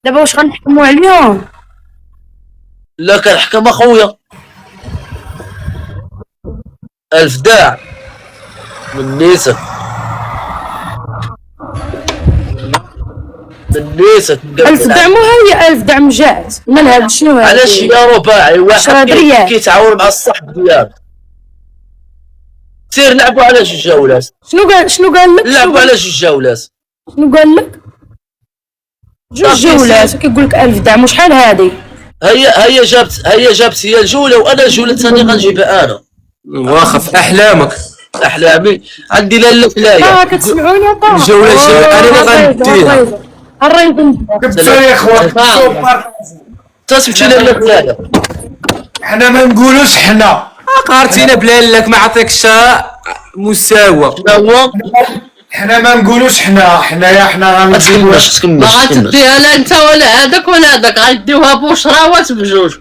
دابا واش غنحكموا عليهم؟ لا كنحكم اخويا. 1000 داع من نيسك من نيسك 1000 دعم وهي 1000 دعم جات مالها شنو هذا؟ علاش يا رباعي واحد كيتعاون مع الصاحب ديالك؟ سير لعبوا على جوج جولات. شنو قال لك؟ لعبوا على جوج جولات. شنو قال لك؟ جوج جولات كيقول لك 1000 دعم وشحال هذه؟ هي جابت هي الجوله وانا الجوله الثانيه غنجيبها انا. واخا في احلامك. احلامي عندي لاله لايه. كتسمعوني الجوله الجايه انا غنديها. كبسوا يا اخوان تسمعتي لاله لايه. حنا ما نقولوش حنا قارتينا بلا لك ما عطيكش مساوى. هو حنا ما نقولوش حنا غنجيبو. ما ما غتديها لا انت ولا هذاك ولا هذاك، غديوها بشراوات بجوج.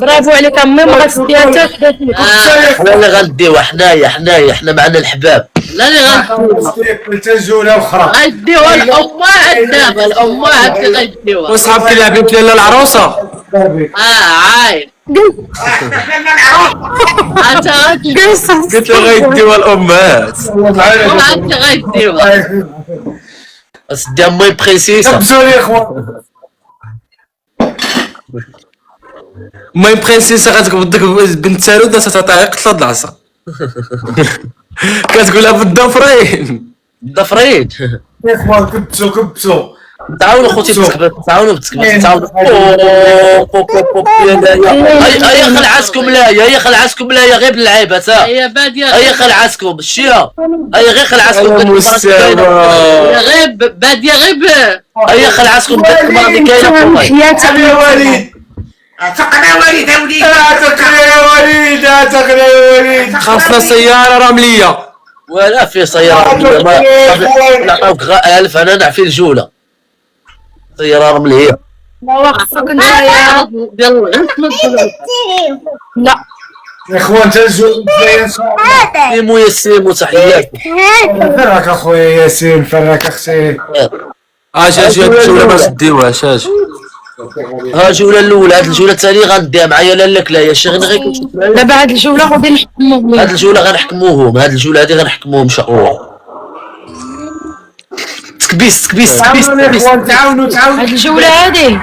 برافو عليك امي، ما غتديها حتى حنا اللي غنديوها. حنا معنا الحباب. لا اللي قلت الجوله الاخرى غديوها الامهات دابا، الامهات اللي غديوها. وصحابك لاعبين لاله العروسه. عايد قلت له غيديوها الامهات. انت غديوها بس دي امي بريسيسا. كبسوا يا اخوان. المهم برينسيسا غتقبض ديك بنت سالوده ستعطيها قتله العصا. كتقولها بالضفرين. الضفرين يا اخوان كبسوا تعاونوا خوتي بالتكبات. تعاونوا هيا خلعاسكم لايه. هيا خلعاسكم لايه غير باللعيبه تا. هي باديه هيا خلعاسكم الشيا. هيا غير خلعاسكم. غير باديه غير هيا خلعاسكم ديك المره اللي كاينه. حياتك يا وليد اعتقنا وليد يا وليد. اعتقنا يا وليد. خاصنا سياره رمليه. ولا في سياره نعطيوك غير 1000 انا نعفي الجوله. سياره رمليه. لا خصك نتايا. لا يا اخوان تنزلوا سيمو يا سيمو تحياتي. فرك اخويا ياسين فرك اختي. اش الجوله ما تديوهاش اش. ها الجوله الاولى. هاد الجوله الثانيه غنديها معايا لاله لايه. شي غير دابا هاد الجوله غادي نحكموهم. هاد الجوله غنحكموهم. هاد الجوله هادي غنحكموهم ان شاء الله. تكبيس تعاونوا هاد الجوله هادي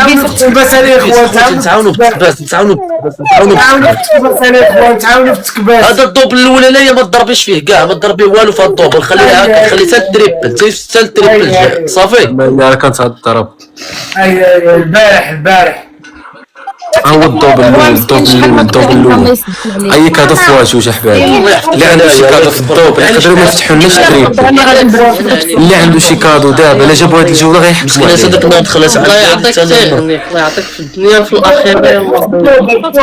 بالتكباس يا اخوان. تعاونوا بالتكباس. تعاونوا بالتكباس. هذا الدوبل الاولى لا ما تضربيش فيه كاع. ما تضربي والو في الدوبل. خليها هكا. خلي حتى التريبل. حتى التريبل جاي صافي. لا كانت الضرب. اي البارح هو الدوبل الاول. اي كادو في واجوج احبابي. اللي عنده شي كادو في الدوبل يقدروا ما يفتحولناش التريبل. اللي عنده شي كادو دابا الا جابوا هاد الجوله غيحبسوا. خلاص هذاك ما دخلش. الله يعطيك الله يعطيك في الدنيا في الاخره. انا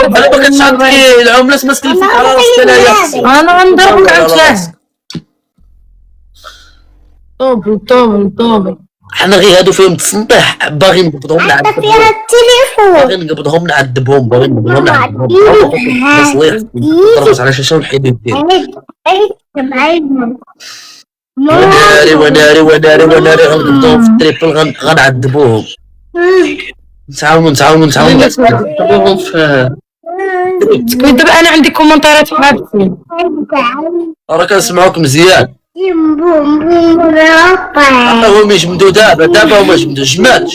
ما كنتش عارف العملات ما تكلفك على راسك انايا. انا غنضربك عن ثلاثه. طوبل حنا غير هادو فيهم تصنطيح. باغي نقبضهم نعذبهم. باغي نقبضهم نعذبهم. تصليح ضربت على شاشه ونحيد الدين. وناري غنقبضوهم في التريبل. غنعذبوهم. نتعاونوا دابا انا عندي كومنتارات حابسين. راه كنسمعوك مزيان. هما يجمدوا دابا هما يجمدوا. جماد.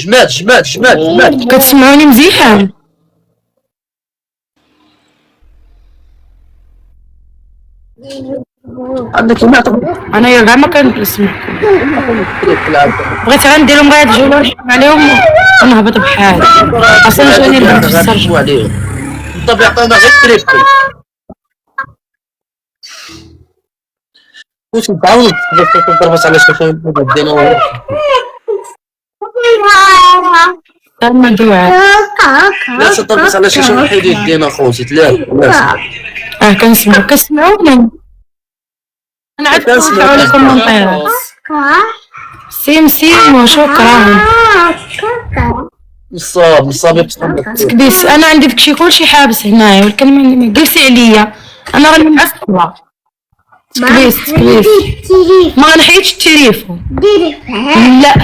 كتسمعوني مزيان؟ عندك ما انا يا كاع ما كنسمعكم. بغيت غنديرهم غير هاد الجوله ونحكم عليهم ونهبط بحالي. اصلا جاني البنت في السرج. عليهم. طب يعطينا غير تريبل. واش نتعاونوا ضربت على شاشه دينا. الموضوع لا تضربت على شاشه ونحيد يدينا خوتي. لا كنسمعوني. انا عاد كنسمعوا لكم كومنتيرات. سيم وشكرا. نصاب تكبيس انا عندي داكشي كلشي حابس هنايا، ولكن جلسي عليا انا راني معصبة. تكبيس ما غنحيدش التليفون. لا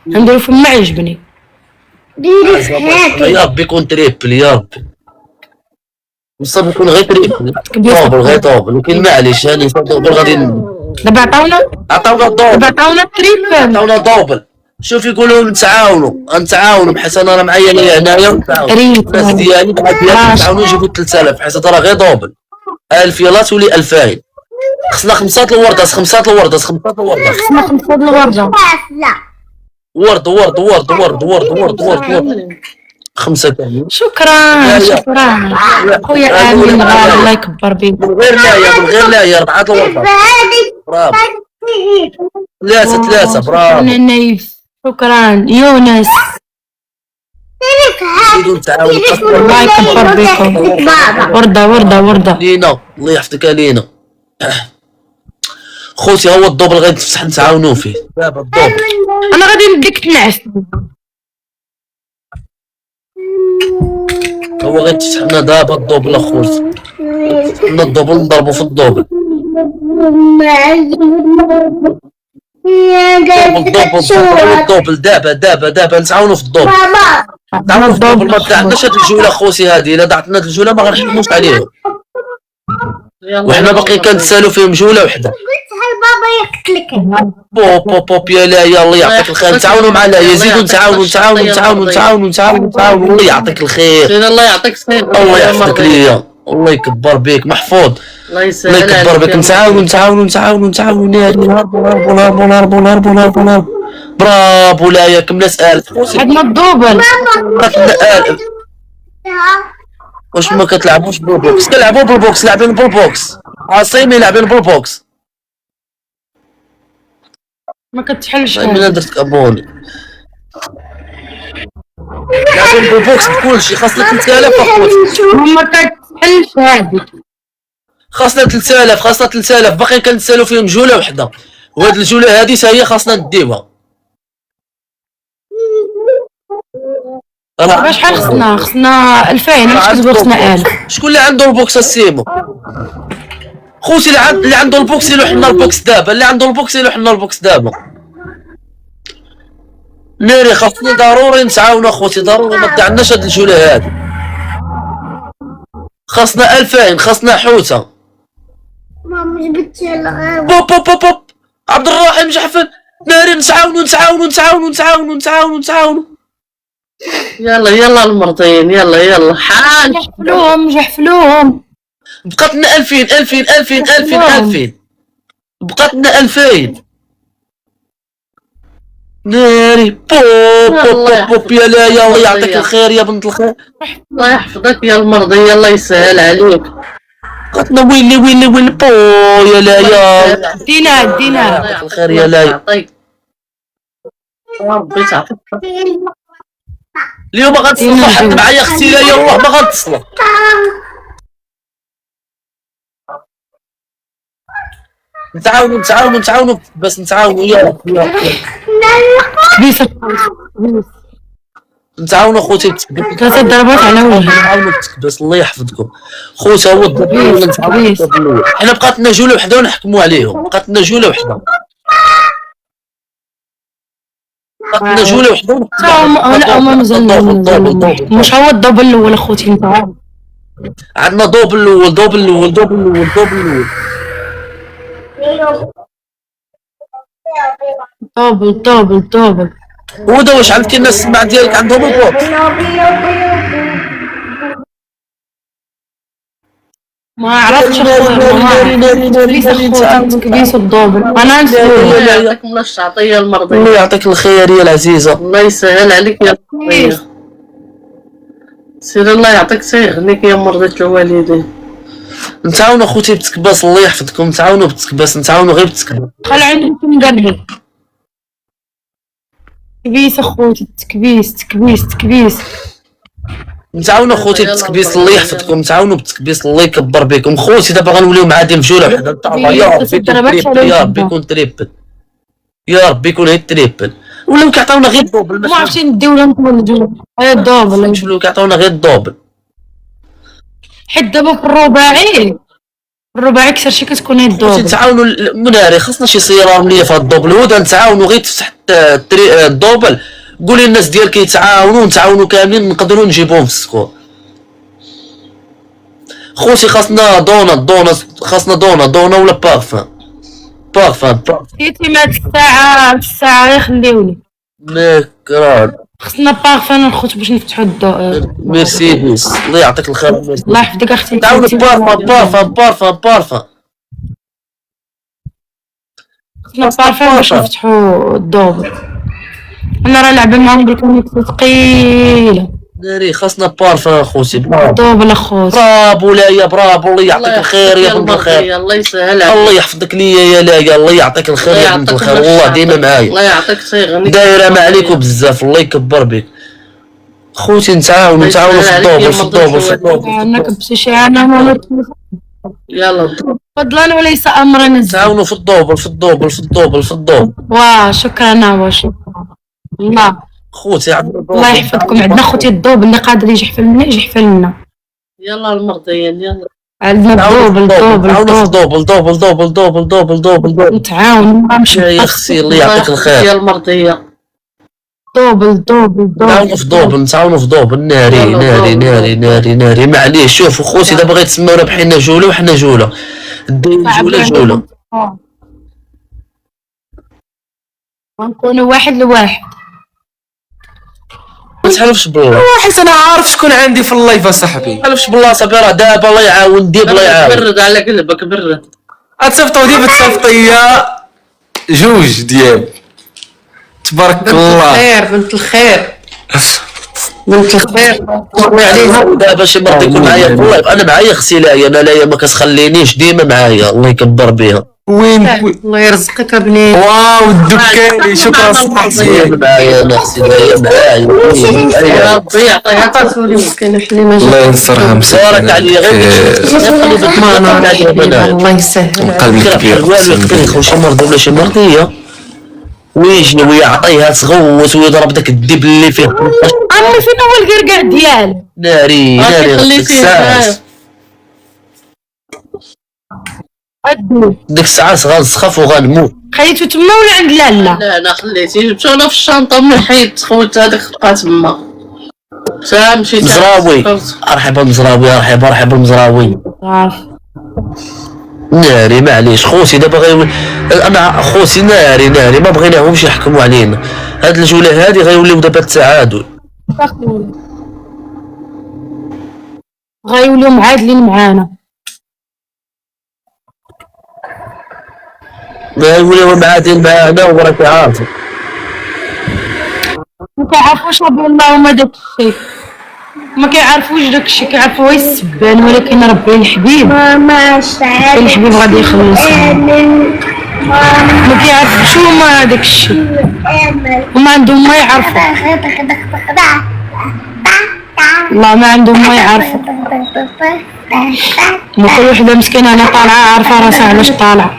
نديرو فين ما عجبني. يا ربي يكون تريبل يا ربي. بصح يكون غير تريبل دوبل غير دوبل ولكن معليش هاني دوبل غادي دابا عطاونا دوبل عطاونا تريبل. عطاونا دوبل. شوف يقولوا نتعاونوا بحيث انا راه معايا ليا هنايا الناس ديالي نتعاونوا نجيبوا 3000 بحيث راه غير دوبل 1000 يلاه تولي 2000. خصنا 5 الوردات خصنا 5 الوردة. ورد 5 كاملين. شكرا خويا امين غالي الله يكبر بيك. من غير لايا 4 الوردات. برافو 3 برافو. انا نايف. شكرا يونس نزيدو نتعاونوا الله يكبر بيكم. وردة لينا الله يحفظك لينا. خوتي هو الدوبل غنفتح نتعاونوا فيه دابا الدوبل. انا غادي نديك تنعس. هو غيتفتح لنا دابا الدوبل اخوتي. حنا الدوبل نضربو في الدوبل. الدوبل دابا نتعاونوا في الدوبل. نتعاونوا في الدوبل ما دعتناش هاد الجولة خوتي هادي. الا دعتنا هاد الجولة ما غنحكموش عليهم. وحنا باقي كنتسالوا فيهم جولة وحدة. بوب يا لايا الله يعطيك الخير. نتعاونوا مع لايا يزيدوا نتعاونوا الله يعطيك الخير. الله يعطيك الخير. الله يحفظك ليا الله يكبر بيك محفوظ. الله الله يكبر بك. نتعاونوا نهربوا. برافو لايا كملنا سألت. عندنا الدوبل. واش ما كتلعبوش بالبوكس؟ كنلعبوا بالبوكس. لاعبين بالبوكس عاصمي لاعبين بالبوكس. ما كتحلش. انا درت ابوني. لاعبين بالبوكس بكلشي. خاصنا 3000 اخوتي. ما كتحلش هادي. خاصنا 3000 باقي كنتسالوا فيهم جولة وحدة. وهاد الجولة هادي حتى هي خاصنا نديوها. شحال خصنا 2000 ماشي كتقول خصنا 1000. شكون اللي عنده البوكس السيمو؟ خوتي اللي عنده البوكس يلوح لنا البوكس دابا. ناري خاصنا ضروري نتعاونوا اخوتي. ضروري ما دعناش هاد الجولة هادي. خاصنا 2000. خاصنا حوته. ماما جبت الغابة. بوب عبد الرحيم جحفل. ناري نتعاونوا. يلا المرضين يلا حال جحفلوهم. بقات لنا 2000. بقات لنا 2000. ناري بوب يا لايا الله يعطيك الخير يا بنت الخير. الله يحفظك يا المرضي. الله يسهل عليك. بقات لنا ويلي بو يا لايا. دينار الله يعطيك الخير يا لايا. ربي تعطيك اليوم غنتصلوا حد معايا اختي لايا والله ما غنتصلوا. نتعاونوا بس نتعاونوا يا نتعاونوا خوتي. 3 ضربات على وجهي. نتعاونوا بس الله يحفظكم خوتي. هو الدبل. حنا بقات لنا جولة وحدة ونحكموا عليهم. بقات لنا جولة وحدة. هما مازال مش هو الدوبل الاول اخوتي. نتاع عندنا دوبل الاول. دوبل. ودا واش عرفتي الناس السماع ديالك عندهم البوكس؟ ما عرفتش خويا. تكبيس الدوبل. انا الله يعطيك من الشعطية المرضية. الله يعطيك الخير يا العزيزة. الله يسهل عليك يا مرضية. سير الله يعطيك سيغنيك يا مرضية الوالدين. نتعاونوا خوتي بتكباس الله يحفظكم. نتعاونوا بتكباس. نتعاونوا غير بتكباس. خل عندكم قبل تكبيس اخوتي. تكبيس. نتعاونوا خوتي بتكبيس الله يحفظكم. نتعاونوا بتكبيس الله يكبر بكم خوتي. دابا غنوليو معادين في جولة وحدة ان شاء الله. يا ربي يكون تريبل. يا ربي يكون هي التريبل. ولاو كيعطيونا غير الدوبل. ما عرفتش نديو لهم الدوبل. ولاو كيعطيونا غير الدوبل. حيت دابا في الرباعي الربع اكثر شي كتكون هي خوتي الدوبل. نتعاونوا مناري خاصنا شي صيرام ليا في هاد الدوبل هو نتعاونوا غير تحت الدوبل قولي الناس ديالك يتعاونوا نتعاونوا كاملين نقدروا نجيبوهم في السكور. خوتي خاصنا خاصنا دونا ولا بارفان كيتي مات الساعة يخليوني مكران. خصنا بارفان الخوت باش نفتحو مرسيدس الله يعطيك الخير. الله يحفظك اختي. تعاونوا بارفان خصنا بارفان باش نفتحو الدوبل. انا راه لعبة معاهم بالكونيكسيون ثقيلة. ناري خاصنا بارفان خوتي. الدوبل اخوتي. برافو لايا برافو الله يعطيك الخير يا بنت الخير. الله يسهل الله يحفظك ليا يا لايا الله يعطيك الخير يا بنت الخير والله ديما معايا. الله يعطيك صيغني دايره ما عليكم بزاف الله يكبر بك. خوتي نتعاونوا في الدوبل انا كبسي شي انا ما يلا فضلا وليس امرا. نتعاونوا في الدوبل. واه شكرا شكرا. الله خوتي الله يحفظكم. عندنا خوتي الدوبل اللي قادر يجي يحفل لنا يجي يحفل لنا. يلا المرضيين يلا عندنا الدوبل نتعاون ما مش يا اختي الله يعطيك الخير. يا المرضية دوبل نتعاونوا في دوبل ناري معليش. شوفوا خوتي دابا غيتسماو رابحين جوله وحنا جوله جوله ونكونوا واحد لواحد. ما تحلفش بالله حيت انا عارف شكون عندي في اللايف اصاحبي. ما تحلفش بالله صافي راه دابا الله يعاون ديب الله يعاون. برد على قلبك برد. غتصيفطوا لي بتصيفطيا جوج ديال تبارك الله. بنت الخير دابا شي مرة يكون معايا في اللايف انا معايا اختي لايا انا لايا ما كتخلينيش ديما معايا الله يكبر بها. وين الله يرزقك ابني. واو الدكاني شكرا صاحبي. معايا انا اختي لايا يا ربي يعطيها طاسولي مسكينة حليمة. الله ينصرها بارك عليا غير الله يسهل. قلبي كبير شي مرضي ولا شي مرضية ويجي ويعطيها تغوت ويضرب داك الدب اللي فيه. عمي فين هو القرقع ديالي؟ ناري ديك الساعة غنسخف وغنموت. خليتو تما ولا عند لالا؟ لا انا خليتي جبتو انا في الشنطة من حيت خوت هذاك بقى تما. مشيت مزراوي ارحب المزراوي. ناري معليش خوتي دابا انا خوتي ناري ما بغيناهمش يحكموا علينا. هاد الجولة هادي غيوليو دابا التعادل. غيوليو معادلين معانا. غيوليو معادلين معانا وراك عارف. ما كيعرفوش ربي اللهم داك الشيء. ما كيعرفوش داك الشيء كيعرفوا غير السبان ولكن ربي الحبيب. ماما شعل الحبيب غادي يخلصهم. ما كيعرفوش هما داك الشيء. هما عندهم ما يعرفوا. والله ما عندهم ما يعرفوا. كل وحده مسكينه انا طالعه عارفه راسها علاش طالعه.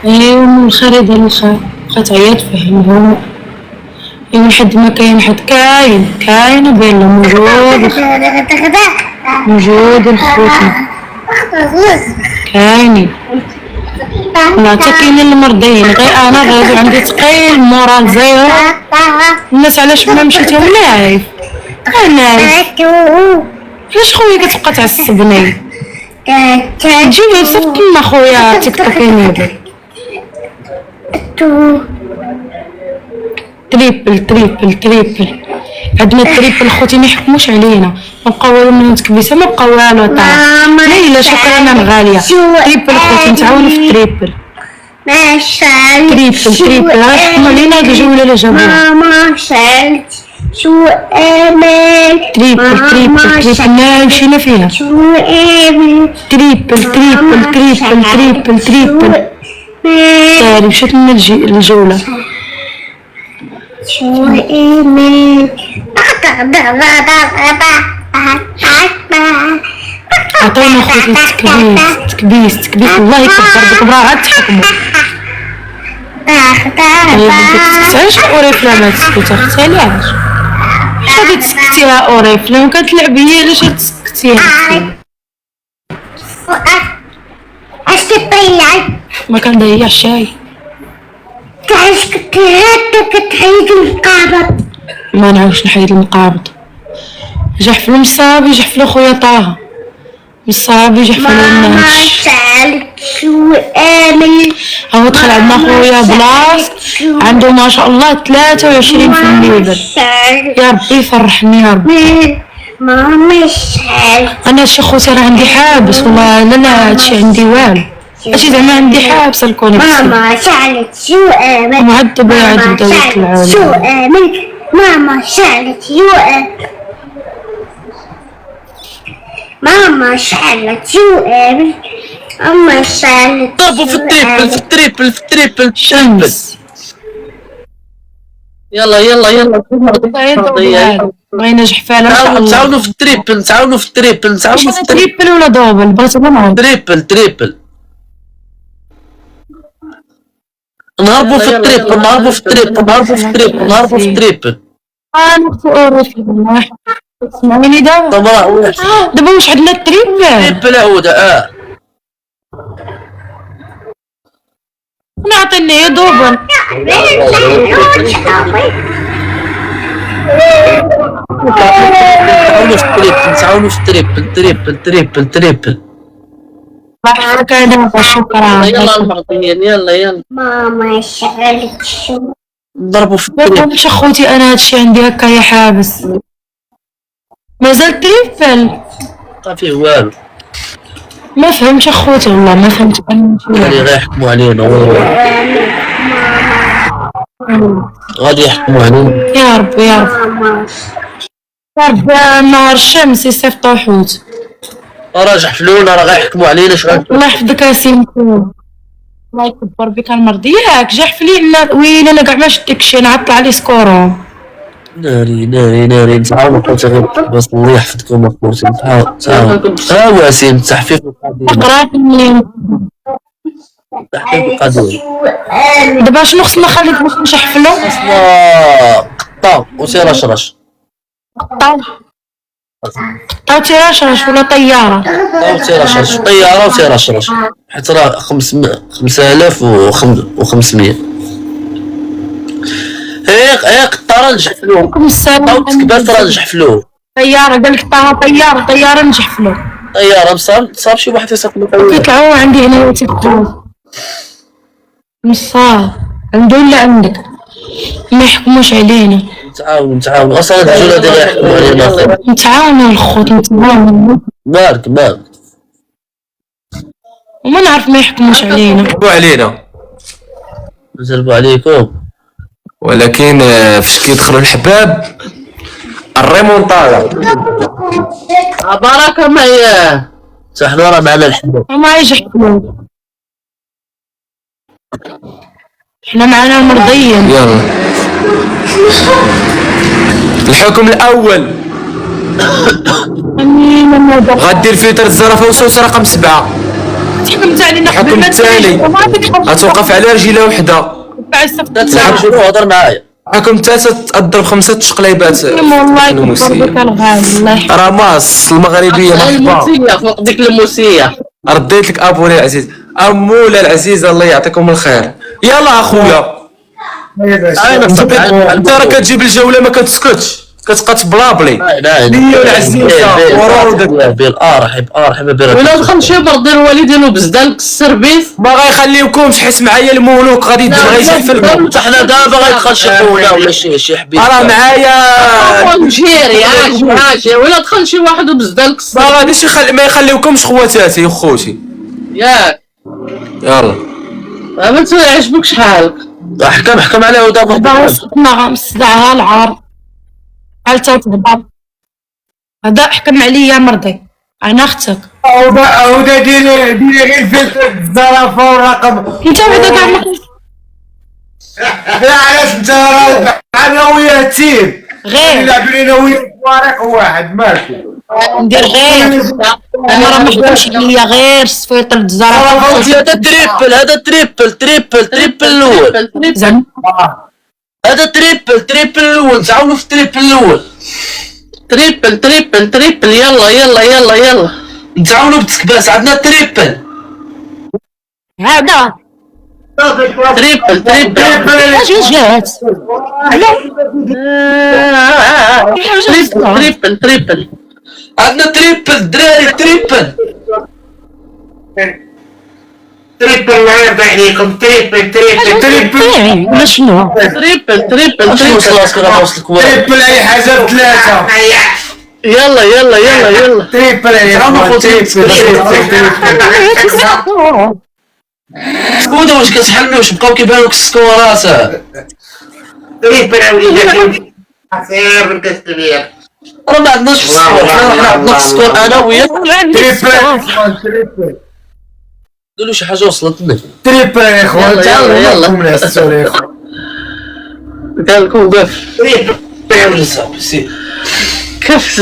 ايوا الخير ديال الخير بقات عيات فهمهم. ايوا حد ما كاين حد كاين وبين موجود الخوتنا كاينين. لا حتى كاينين المرضيين غير انا غادي عندي ثقيل مورال زيرو. الناس علاش ما مشيتهم لايف علاش خويا كتبقى تعصبني؟ جيبي صيفط لنا خويا تيك توك ينوض تريبل عندنا التريبل خوتي ما يحكموش علينا. نبقاو والو من تكبيسه ما بقى والو طاح. ليلى شكرا انا غاليه. تريبل خوتي نتعاونوا في التريبل. تريبل غيحكموا علينا هاد الجوله اللي جابوها. ماما شعلت شو امل تريبل مشينا فيها. شو امل تريبل طاري مشات لنا الجوله. شو امل عطينا خوتي تكبيس الله يكبر بك برا عاد تحكموا. طيب انت علاش اوريفلا ما تسكت اختي علاش؟ غادي تسكتيها اوريفلا وكتلعب هي علاش تسكتيها؟ اش كطيعي ما كنضيعش شاي. تعيش كتحيد القابض. ما نعرفش نحيد المقابض. جحفلو مصابي جحفلو خويا طه مصابي جحفلو الناس. سألت شو آمل. هو دخل عندنا خويا بلاص عنده ما شاء الله 23 في الليفل. يا ربي يفرحني يا ربي. ماما سألت. انا شي خوتي راه عندي حابس والله لا هادشي عندي والو. هادشي زعما عندي حابس الكونيكسيون. ماما سألت شو آمل. معذبة يا عاد بدا يطلعوا شو آمل. ماما سألت شو آمل. ماما سألت شو آمل. أما سألت ضربوا في التريبل شمس. يلا بغينا جحفالة ان شاء الله. نتعاونوا في التريبل تريبل ولا دوبل بغيت نعرف. تريبل نهربوا في التريبل نهربوا في التريبل انا اختي اوريفلا والله تسمعيني دابا. دابا واش عندنا التريبل. تريبل عودة نعطيني هي دوبل. نتعاونوا في التريبل شكرا. يلا المرضيين يلا. ماما سألت شو. نضربوا في ما التريبل. فهمتش اخوتي انا هادشي عندي هكا يا حابس. مازال تريبل ما فيه والو. ما فهمتش اخوتي والله ما فهمت انا غادي يحكموا علينا غادي يحكموا علينا. يا ربي يا ربي ماما يا ربي نهار الشمس يصيفطو حوت. راه جحفلونا راه غيحكموا علينا شحال. الله يحفظك يا سي مكتوب. الله يكبر بك المرض ياك جحفلي لا ويلي انا كاع ما شدك شي نعطل على سكورو. ناري نتعاونوا خوتي غير بس الله يحفظكم اخوتي تعاونوا. ها وسيم تحفيف القضية قراتني دابا شنو خصنا خليك باش نشحفلو. خاصنا قطا وسير رشرش. قطاو تيراشرش ولا طيارة. قطا وسير رشرش طيارة وسير رشرش حيت راه 5500 هيك قطا راه نجحفلوه. قطا وتكبات راه نجحفلوه. طيارة قالك طيارة نجحفلو. طيارة صاب شي واحد يسقط كيطلعوا عندي هنا تيكتب نصاب عنده ولا عندك ما يحكموش علينا. نتعاونوا اصلا الرجال هادي غيحكموا علينا. نتعاونوا الخوت نتعاونوا مالك وما نعرف ما يحكموش علينا. يحكموا علينا نزربوا عليكم ولكن فاش كيدخلوا الحباب الريمونتادا. بركة ما هي صح راه معنا الحباب. وما يجحفلوا احنا معنا المرضيين. يلا الحكم الاول غدير فلتر الزرافه وصوص رقم 7. حكمت علينا الحكم الثاني غتوقف على رجيله وحده. شنو هضر معايا. الحكم الثالث تضرب 5 شقليبات والله يكبر بك الغالي الله يحفظك. راماس المغربيه مرحبا. الموسية فوق ديك الموسية. رديت لك ابوني العزيز امولا العزيزه الله يعطيكم الخير. يلا اخويا انت راه كتجيب الجوله ما كتسكتش كتبقى تبلابلي. ليا العزيزه ورودك بالارحب ولا دخل شي برد الوالدين بزدان كسر بيت ما غيخليوكمش حس معايا المولوك غادي يحفلكم. حنا دابا غيدخل شي خونا ولا شي حبيب راه معايا مجيري عاش ولا دخل شي واحد بزدان ما كسر غاديش ما يخليوكمش خواتاتي وخوتي. ياك يلا ما تعجبكش حالك. حكم عليه دابا دابا وصلنا مصدعها العار هل تتهضر هذا حكم عليا مرضي انا اختك. عودة ديري غير فلتر الزرافة ورقم. انت بعدا كاع ما لا علاش انت راه انا وياه تيم غير يلعبوا لينا وياه فريق واحد مالك. ندير غير انا راه ما حكمش عليا غير السفيطر الزرافه خوتي هذا تريبل، هذا تريبل الاول، زعما هذا تريبل الاول، تعاونوا في التريبل الاول، تريبل يلا نتعاونوا بالتكباس، عندنا تريبل. هذا تريبل اش جات تريبل عندنا تريبل الدراري، تريبل. تريبل الله يرضى عليكم، تريبل ولا شنو تريبل شنو وصل راسك راه وصلك والو. تريبل اي حاجه بثلاثه. يلا تريبل يا اخوان، سكودا واش كتحلمي واش بقاو كيبانو كسكو راسه؟ تريبل يا وليدي خير من كاس كبير. راه ما عندناش في السكور، حنا عندنا في السكور انا وياك. تريبل قولوا شي حاجه وصلتني. تريبل يا اخوان، يلا. من السوري يا اخوان. قال لكم قف تريبل صاحبي سير. كف